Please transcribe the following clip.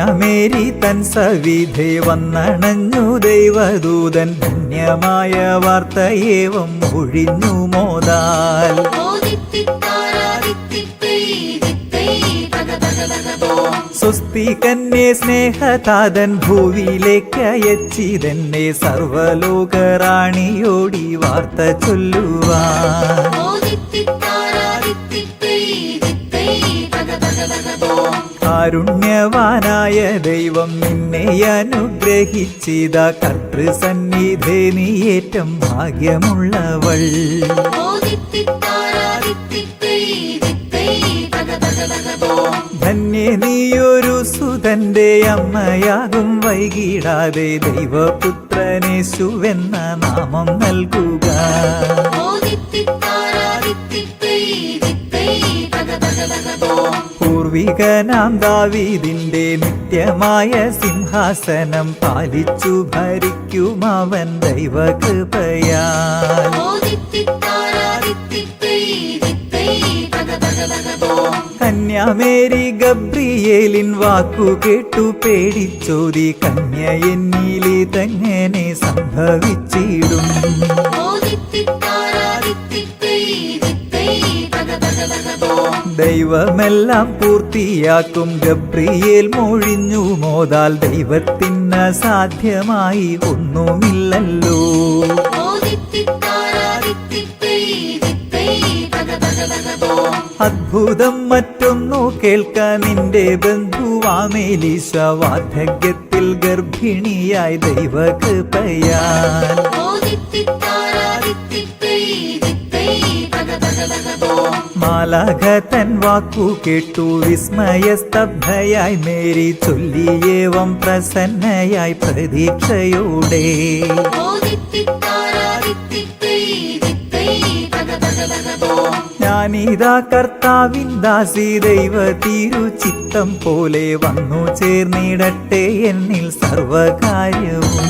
കന്യാമേരി തൻ സവിധേ വന്നണഞ്ഞു ദൈവദൂതൻ ധന്യമായ വാർത്തയേവം ഒഴിഞ്ഞു മോദാൽ സ്വസ്തി കന്യേ സ്നേഹതാതൻ ഭൂവിലേക്കയച്ചിതെന്നെ സർവലോകറാണിയോടി വാർത്ത ചൊല്ലുവാൻ കാരുണ്യവാനായ ദൈവം നിന്നെ അനുഗ്രഹിച്ചിത കർത്തൃസന്നിധേ നീ ഏറ്റം ഭാഗ്യമുള്ളവൾ ധന്യേ നീയൊരു സുതന്റെ അമ്മയാകും വൈകിടാതെ ദൈവപുത്രനേശുവെന്ന നാമം നൽകുക പൂർവികനാം ദാവീദിന്റെ നിത്യമായ സിംഹാസനം പാലിച്ചു ഭരിക്കും അവൻ ദൈവകൃപയാൽ കന്യാമേരി ഗബ്രിയേലിൻ വാക്കു കേട്ടു പേടിച്ചോതി കന്യ എന്നിലിതെങ്ങനെ സംഭവിച്ചിടും ദൈവമെല്ലാം പൂർത്തിയാക്കും ഗബ്രിയേൽ മൊഴിഞ്ഞു മോദാൽ ദൈവത്തിന് സാധ്യമായി ഒന്നുമില്ലല്ലോ അത്ഭുതം മറ്റൊന്നു കേൾക്കാൻ നിന്റെ ബന്ധുവാമേലീശ വാർദ്ധക്യത്തിൽ ഗർഭിണിയായി ദൈവകൃപയാൽ മാലാഖ തൻ വാക്കു കേട്ടു വിസ്മയസ്തബ്ധയായി മേരി ചൊല്ലിയേവം പ്രസന്നയായി പ്രതീക്ഷയോടെ ഞാനിതാ കർത്താവിൻ ദാസി ദൈവ തിരുചിത്തം പോലെ വന്നു ചേർന്നിടട്ടെ എന്നിൽ സർവകാര്യവും